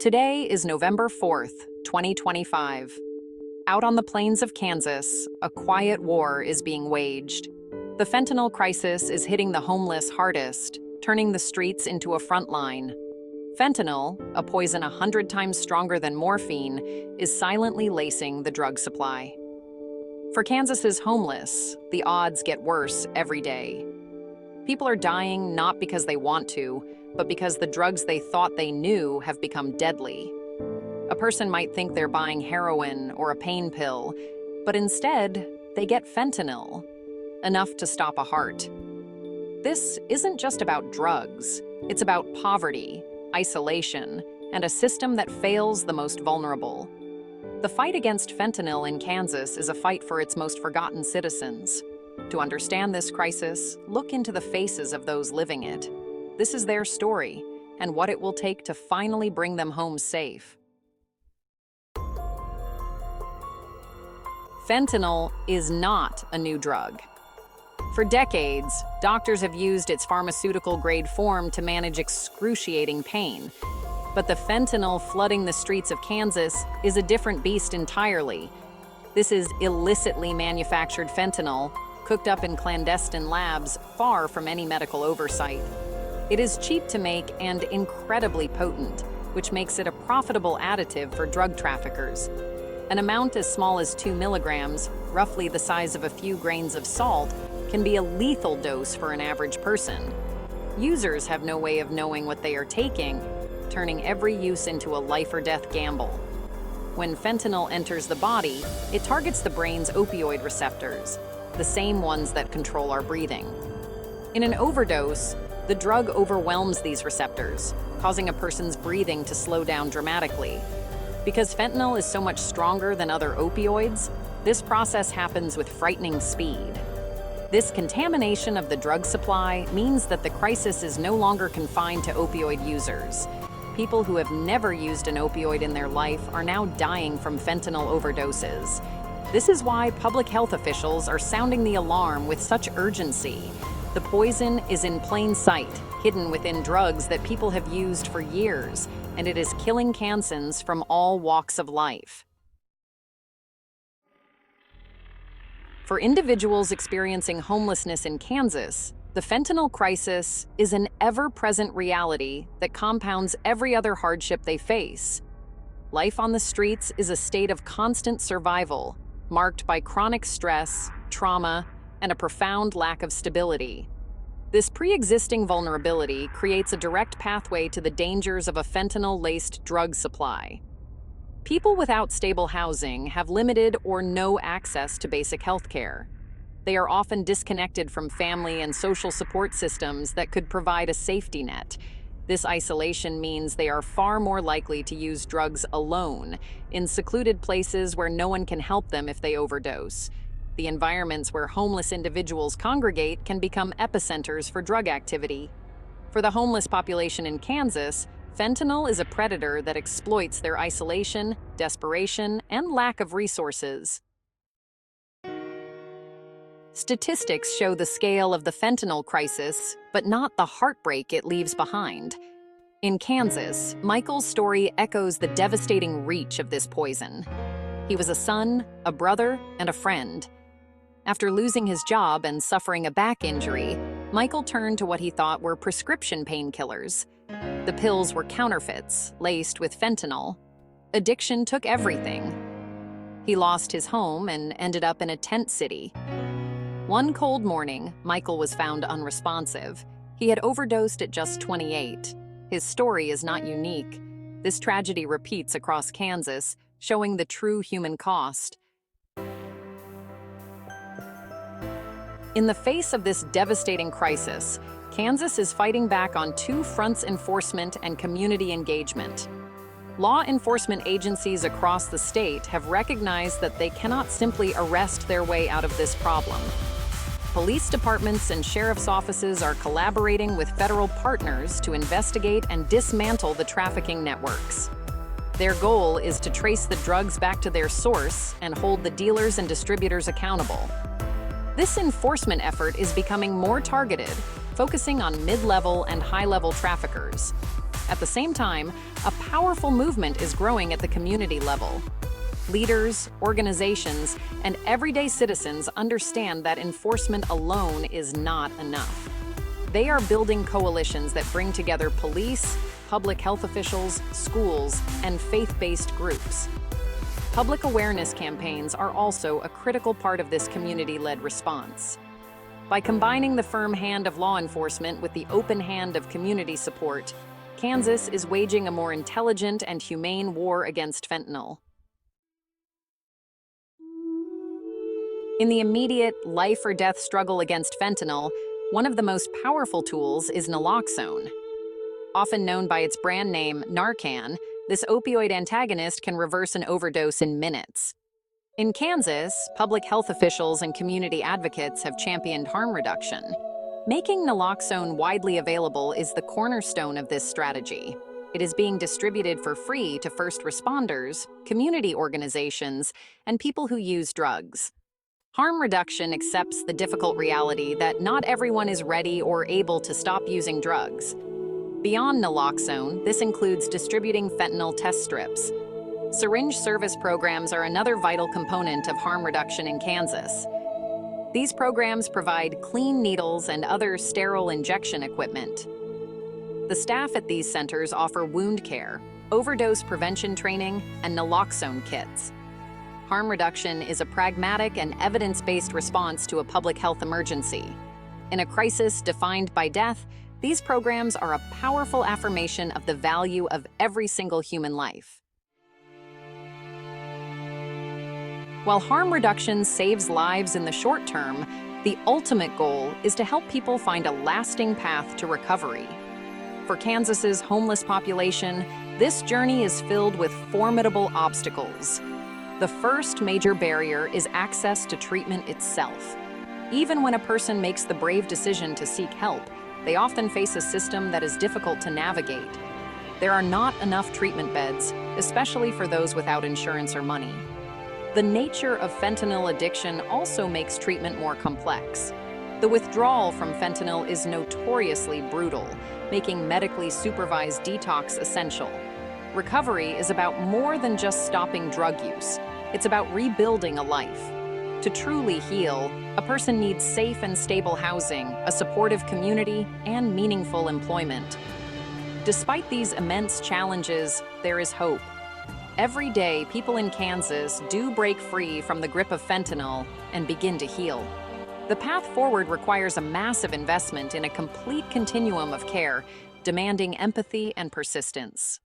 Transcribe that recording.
Today is November 4th, 2025. Out on the plains of Kansas, a quiet war is being waged. The fentanyl crisis is hitting the homeless hardest, turning the streets into a front line. Fentanyl, a poison 100 times stronger than morphine, is silently lacing the drug supply. For Kansas's homeless, the odds get worse every day. People are dying not because they want to, but because the drugs they thought they knew have become deadly. A person might think they're buying heroin or a pain pill, but instead, they get fentanyl, enough to stop a heart. This isn't just about drugs. It's about poverty, isolation, and a system that fails the most vulnerable. The fight against fentanyl in Kansas is a fight for its most forgotten citizens. To understand this crisis, look into the faces of those living it. This is their story, and what it will take to finally bring them home safe. Fentanyl is not a new drug. For decades, doctors have used its pharmaceutical-grade form to manage excruciating pain. But the fentanyl flooding the streets of Kansas is a different beast entirely. This is illicitly manufactured fentanyl, cooked up in clandestine labs far from any medical oversight. It is cheap to make and incredibly potent, which makes it a profitable additive for drug traffickers. An amount as small as 2 milligrams, roughly the size of a few grains of salt, can be a lethal dose for an average person. Users have no way of knowing what they are taking, turning every use into a life-or-death gamble. When fentanyl enters the body, it targets the brain's opioid receptors, the same ones that control our breathing. In an overdose, the drug overwhelms these receptors, causing a person's breathing to slow down dramatically. Because fentanyl is so much stronger than other opioids, this process happens with frightening speed. This contamination of the drug supply means that the crisis is no longer confined to opioid users. People who have never used an opioid in their life are now dying from fentanyl overdoses. This is why public health officials are sounding the alarm with such urgency. The poison is in plain sight, hidden within drugs that people have used for years, and it is killing Kansans from all walks of life. For individuals experiencing homelessness in Kansas, the fentanyl crisis is an ever-present reality that compounds every other hardship they face. Life on the streets is a state of constant survival, marked by chronic stress, trauma, and a profound lack of stability. This pre-existing vulnerability creates a direct pathway to the dangers of a fentanyl-laced drug supply. People without stable housing have limited or no access to basic health care. They are often disconnected from family and social support systems that could provide a safety net. This isolation means they are far more likely to use drugs alone, in secluded places where no one can help them if they overdose. The environments where homeless individuals congregate can become epicenters for drug activity. For the homeless population in Kansas, fentanyl is a predator that exploits their isolation, desperation, and lack of resources. Statistics show the scale of the fentanyl crisis, but not the heartbreak it leaves behind. In Kansas, Michael's story echoes the devastating reach of this poison. He was a son, a brother, and a friend. After losing his job and suffering a back injury, Michael turned to what he thought were prescription painkillers. The pills were counterfeits, laced with fentanyl. Addiction took everything. He lost his home and ended up in a tent city. One cold morning, Michael was found unresponsive. He had overdosed at just 28. His story is not unique. This tragedy repeats across Kansas, showing the true human cost. In the face of this devastating crisis, Kansas is fighting back on two fronts: enforcement and community engagement. Law enforcement agencies across the state have recognized that they cannot simply arrest their way out of this problem. Police departments and sheriff's offices are collaborating with federal partners to investigate and dismantle the trafficking networks. Their goal is to trace the drugs back to their source and hold the dealers and distributors accountable. This enforcement effort is becoming more targeted, focusing on mid-level and high-level traffickers. At the same time, a powerful movement is growing at the community level. Leaders, organizations, and everyday citizens understand that enforcement alone is not enough. They are building coalitions that bring together police, public health officials, schools, and faith-based groups. Public awareness campaigns are also a critical part of this community-led response. By combining the firm hand of law enforcement with the open hand of community support, Kansas is waging a more intelligent and humane war against fentanyl. In the immediate life-or-death struggle against fentanyl, one of the most powerful tools is naloxone. Often known by its brand name, Narcan, this opioid antagonist can reverse an overdose in minutes. In Kansas, public health officials and community advocates have championed harm reduction. Making naloxone widely available is the cornerstone of this strategy. It is being distributed for free to first responders, community organizations, and people who use drugs. Harm reduction accepts the difficult reality that not everyone is ready or able to stop using drugs. Beyond naloxone, this includes distributing fentanyl test strips. Syringe service programs are another vital component of harm reduction in Kansas. These programs provide clean needles and other sterile injection equipment. The staff at these centers offer wound care, overdose prevention training, and naloxone kits. Harm reduction is a pragmatic and evidence-based response to a public health emergency. In a crisis defined by death, these programs are a powerful affirmation of the value of every single human life. While harm reduction saves lives in the short term, the ultimate goal is to help people find a lasting path to recovery. For Kansas's homeless population, this journey is filled with formidable obstacles. The first major barrier is access to treatment itself. Even when a person makes the brave decision to seek help, they often face a system that is difficult to navigate. There are not enough treatment beds, especially for those without insurance or money. The nature of fentanyl addiction also makes treatment more complex. The withdrawal from fentanyl is notoriously brutal, making medically supervised detox essential. Recovery is about more than just stopping drug use. It's about rebuilding a life. To truly heal, a person needs safe and stable housing, a supportive community, and meaningful employment. Despite these immense challenges, there is hope. Every day, people in Kansas do break free from the grip of fentanyl and begin to heal. The path forward requires a massive investment in a complete continuum of care, demanding empathy and persistence.